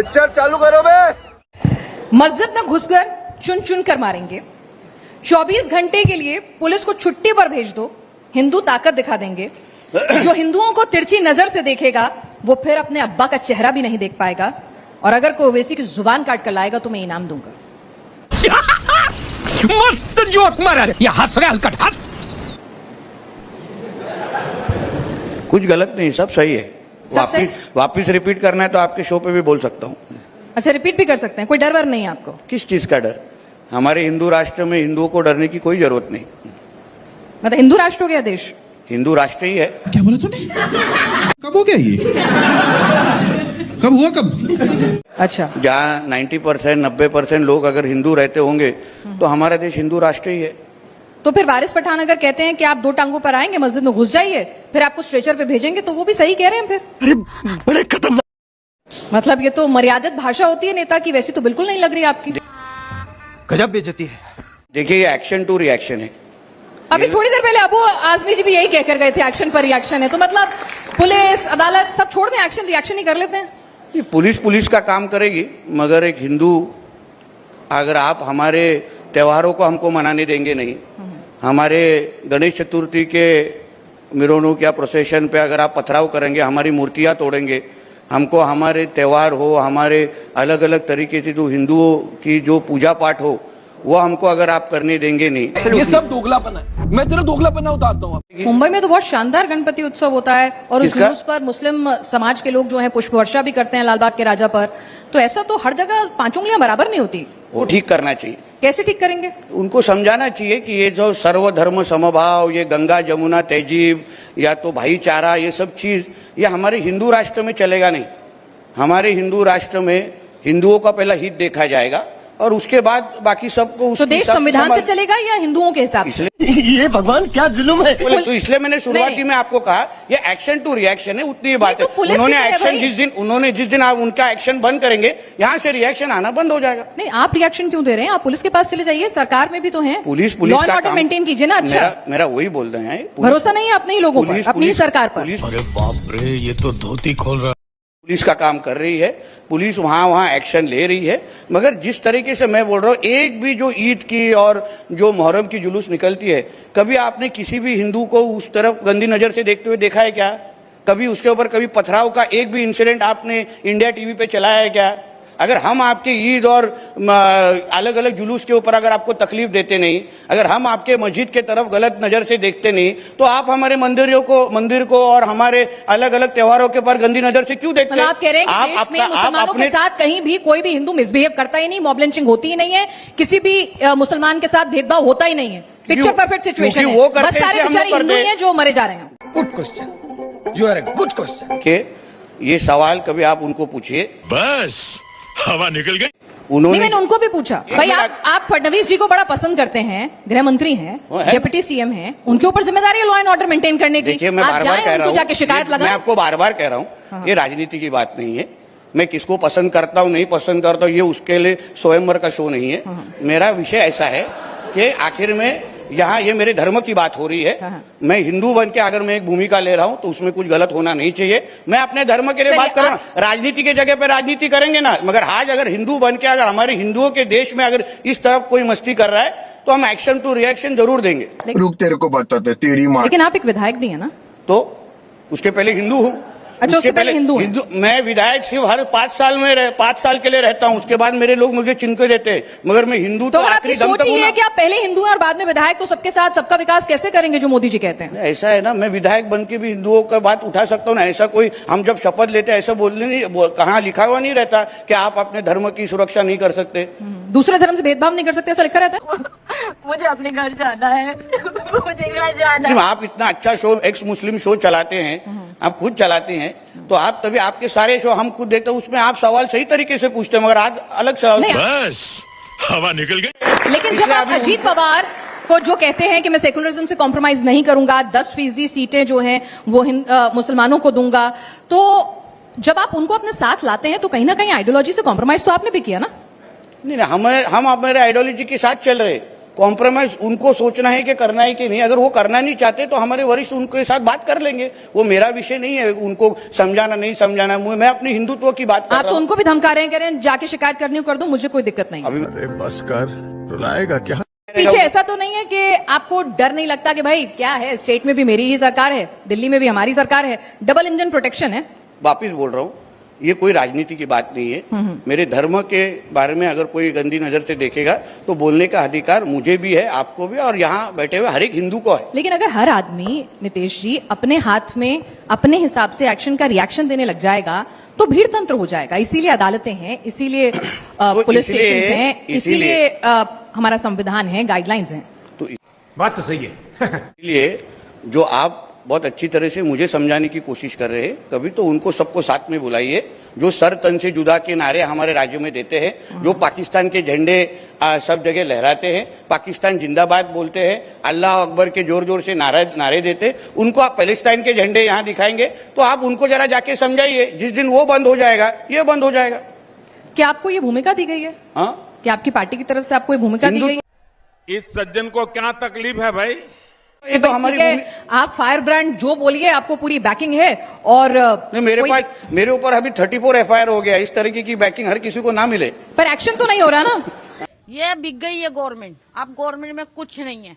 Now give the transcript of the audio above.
Picture चालू करो बे। मस्जिद में घुसकर चुन चुन कर मारेंगे। 24 घंटे के लिए पुलिस को छुट्टी पर भेज दो, हिंदू ताकत दिखा देंगे। जो हिंदुओं को तिरछी नजर से देखेगा वो फिर अपने अब्बा का चेहरा भी नहीं देख पाएगा, और अगर कोई ओवैसी की जुबान काट कर लाएगा तो मैं इनाम दूंगा। मस्त जोक मारा रे, ये हंस रहे हलकट हंस। कुछ गलत नहीं, सब सही है। सब सही? वापिस रिपीट करना है तो आपके शो पे भी बोल सकता हूँ। अच्छा, रिपीट भी कर सकते हैं, कोई डर वर नहीं है आपको? किस चीज का डर? हमारे हिंदू राष्ट्र में हिंदुओं को डरने की कोई जरूरत नहीं। मतलब हिंदू राष्ट्र हो गया देश? हिंदू राष्ट्र ही है। क्या बोला तूने? कब हो गया ये? कब हुआ कब? अच्छा, जहाँ 90% 90% लोग अगर हिंदू रहते होंगे तो हमारा देश हिंदू राष्ट्र ही है। तो फिर वारिस पठान अगर कहते हैं कि आप 2 टांगों पर आएंगे, मस्जिद में घुस जाइए, फिर आपको स्ट्रेचर पे भेजेंगे, तो वो भी सही कह रहे हैं फिर? अरे बड़े खतरनाक। मतलब ये तो मर्यादित भाषा होती है नेता की, वैसी तो बिल्कुल नहीं लग रही आपकी। गजब बेइज्जती है। देखिए, ये एक्शन टू रिएक्शन है। अभी थोड़ी देर पहले अबू आजमी जी भी यही कहकर गए थे, एक्शन पर रिएक्शन है। तो मतलब पुलिस अदालत सब छोड़ दें, एक्शन रिएक्शन ही कर लेते हैं। पुलिस का काम करेगी, मगर एक हिंदू, अगर आप हमारे त्योहारों को हमको मनाने देंगे नहीं, हमारे गणेश चतुर्थी के मिरोनों या प्रोसेशन पे अगर आप पथराव करेंगे, हमारी मूर्तियां तोड़ेंगे, हमको हमारे त्योहार हो, हमारे अलग अलग तरीके से जो हिंदुओं की जो पूजा पाठ हो, वो हमको अगर आप करने देंगे नहीं। ये सब दोगलापन है, मैं तेरा दोगलापना उतारता हूँ। मुंबई में तो बहुत शानदार गणपति उत्सव होता है, और उस जुलूस पर मुस्लिम समाज के लोग जो हैं पुष्प वर्षा भी करते हैं लालबाग के राजा पर। तो ऐसा तो हर जगह 5 उंगलियां बराबर नहीं होती। वो ठीक करना चाहिए। कैसे ठीक करेंगे? उनको समझाना चाहिए कि ये जो सर्वधर्म समभाव, ये गंगा जमुना तहजीब या तो भाईचारा, ये सब चीज ये हमारे हिंदू राष्ट्र में चलेगा नहीं। हमारे हिंदू राष्ट्र में हिंदुओं का पहला हित देखा जाएगा और उसके बाद बाकी सबको। तो देश संविधान से चलेगा या हिंदुओं के हिसाब से? ये भगवान क्या जुल्म है। तो इसलिए मैंने शुरुआती में आपको कहा ये एक्शन टू रिएक्शन है, उतनी ही बात है। तो उन्होंने एक्शन जिस दिन आप उनका एक्शन बंद करेंगे, यहाँ से रिएक्शन आना बंद हो जाएगा। नहीं, आप रिएक्शन क्यों दे रहे हैं? आप पुलिस के पास चले जाइए, सरकार में भी तो है। Police law and order maintain कीजिए ना। अच्छा, मेरा वही बोल रहे हैं, भरोसा नहीं है अपने ही लोगों पर, अपनी सरकार पर। अरे बाप रे, ये तो धोती खोल रहा। पुलिस का काम कर रही है, पुलिस वहां एक्शन ले रही है, मगर जिस तरीके से मैं बोल रहा हूँ, एक भी जो ईद की और जो मुहर्रम की जुलूस निकलती है, कभी आपने किसी भी हिंदू को उस तरफ गंदी नजर से देखते हुए देखा है क्या? कभी उसके ऊपर कभी पथराव का एक भी इंसिडेंट आपने इंडिया टीवी पे चलाया है क्या? अगर हम आपके ईद और अलग अलग जुलूस के ऊपर अगर आपको तकलीफ देते नहीं, अगर हम आपके मस्जिद के तरफ गलत नजर से देखते नहीं, तो आप हमारे मंदिर को और हमारे अलग अलग त्योहारों के ऊपर गंदी नजर से क्यों देखते हैं? आप कह रहे हैं कि देश में मुसलमानों के साथ कहीं भी कोई भी हिंदू मिसबिहेव करता ही नहीं, मॉब लिंचिंग होती ही नहीं है, किसी भी मुसलमान के साथ भेदभाव होता ही नहीं है, पिक्चर परफेक्ट सिचुएशन है, बस सारे बेचारे हिंदू ही हैं जो मरे जा रहे हैं। Good question, you are a good question. के ये सवाल कभी आप उनको पूछिए। बस हवा निकल गई। मैंने उनको भी पूछा, भाई आप फडणवीस जी को बड़ा पसंद करते हैं, गृह मंत्री हैं, डिप्टी सीएम हैं, उनके ऊपर जिम्मेदारी है लॉ एंड ऑर्डर मेंटेन करने की। देखिए, मैं बार बार कह रहा हूँ, जाके शिकायत लगाएं। मैं आपको बार बार कह रहा हूँ, ये राजनीति की बात नहीं है। मैं किसको पसंद करता हूँ नहीं पसंद करता हूँ, ये उसके लिए स्वयंवर का शो नहीं है। मेरा विषय ऐसा है कि आखिर में यहाँ ये मेरे धर्म की बात हो रही है। मैं हिंदू बन के अगर मैं एक भूमिका ले रहा हूँ तो उसमें कुछ गलत होना नहीं चाहिए। मैं अपने धर्म के लिए बात कर रहा हूँ, राजनीति के जगह पे राजनीति करेंगे ना, मगर आज अगर हिंदू बन के अगर हमारे हिंदुओं के देश में अगर इस तरफ कोई मस्ती कर रहा है तो हम एक्शन टू रिएक्शन जरूर देंगे। रुक, तेरे को बताते तेरी माँ। लेकिन आप एक विधायक भी है ना? तो उसके पहले हिंदू हूँ। अच्छा, उसके पहले हिंदू। मैं विधायक सिर्फ हर 5 साल में 5 साल के लिए रहता हूँ, उसके बाद मेरे लोग मुझे चिन्ह के देते हैं, मगर मैं हिंदू तो आपकी सोच ये है कि आप पहले हिंदू हैं और बाद में विधायक, तो सबके साथ सबका विकास कैसे करेंगे जो मोदी जी कहते हैं? ऐसा है ना, मैं विधायक बन के भी हिंदुओं का बात उठा सकता हूँ ना। ऐसा कोई हम जब शपथ लेते हैं ऐसा बोलने नहीं, कहाँ लिखा हुआ नहीं रहता कि आप अपने धर्म की सुरक्षा नहीं कर सकते, दूसरे धर्म से भेदभाव नहीं कर सकते, ऐसा लिखा रहता है? मुझे अपने घर जाना है, मुझे घर जाना है। आप इतना अच्छा शो, एक्स मुस्लिम शो चलाते हैं, आप खुद चलाते हैं, तो आप तभी आपके सारे शो हम खुद देखते हैं, उसमें आप सवाल सही तरीके से पूछते हैं, मगर आज अलग सवाल। बस हवा निकल गई। लेकिन जब आप अजीत पवार को जो कहते हैं कि मैं सेकुलरिज्म से कॉम्प्रोमाइज नहीं करूंगा, 10% सीटें जो हैं वो मुसलमानों को दूंगा, तो जब आप उनको अपने साथ लाते हैं तो कहीं ना कहीं आइडियोलॉजी से कॉम्प्रोमाइज तो आपने भी किया ना? नहीं, हम हमारे आइडियोलॉजी के साथ चल रहे, कॉम्प्रोमाइज उनको सोचना है कि करना है कि नहीं। अगर वो करना नहीं चाहते तो हमारे वरिष्ठ उनके साथ बात कर लेंगे, वो मेरा विषय नहीं है उनको समझाना नहीं समझाना। मैं अपनी हिंदुत्व की बात कर आप रहा तो हूं। उनको भी धमका रहे हैं, कह रहे हैं जाके शिकायत करनी हो कर दो, मुझे कोई दिक्कत नहीं है। अभी अरे बस कर, रुलाएगा क्या? पीछे ऐसा तो नहीं है कि आपको डर नहीं लगता कि भाई क्या है, स्टेट में भी मेरी ही सरकार है, दिल्ली में भी हमारी सरकार है, डबल इंजन प्रोटेक्शन है। वापिस बोल रहा हूँ, ये कोई राजनीति की बात नहीं है। मेरे धर्म के बारे में अगर कोई गंदी नजर से देखेगा तो बोलने का अधिकार मुझे भी है, आपको भी, और यहाँ बैठे हुए हर एक हिंदू को है। लेकिन अगर हर आदमी, नितेश जी, अपने हाथ में अपने हिसाब से एक्शन का रिएक्शन देने लग जाएगा तो भीड़ तंत्र हो जाएगा। इसीलिए अदालतें हैं, इसीलिए पुलिस स्टेशन हैं, इसीलिए हमारा संविधान है, गाइडलाइंस हैं। तो बात तो सही है। इसलिए जो आप बहुत अच्छी तरह से मुझे समझाने की कोशिश कर रहे हैं, कभी तो उनको सबको साथ में बुलाइए जो सर तन से जुदा के नारे हमारे राज्यों में देते हैं, जो पाकिस्तान के झंडे सब जगह लहराते हैं, पाकिस्तान जिंदाबाद बोलते हैं, अल्लाह अकबर के जोर जोर से नारे देते। उनको आप पैलेस्टाइन के झंडे यहाँ दिखाएंगे तो आप उनको जरा जाके समझाइए। जिस दिन वो बंद हो जाएगा ये बंद हो जाएगा। क्या आपको ये भूमिका दी गई है? हाँ, क्या आपकी पार्टी की तरफ से आपको ये भूमिका दी गई है? इस सज्जन को क्या तकलीफ है भाई? ये तो हमारी ठीक है, आप फायर ब्रांड जो बोलिए, आपको पूरी बैकिंग है। और नहीं, मेरे ऊपर अभी 34 FIR हो गया। इस तरीके की बैकिंग हर किसी को ना मिले। पर एक्शन तो नहीं हो रहा ना। ये बिक गई है गवर्नमेंट, अब गवर्नमेंट में कुछ नहीं है।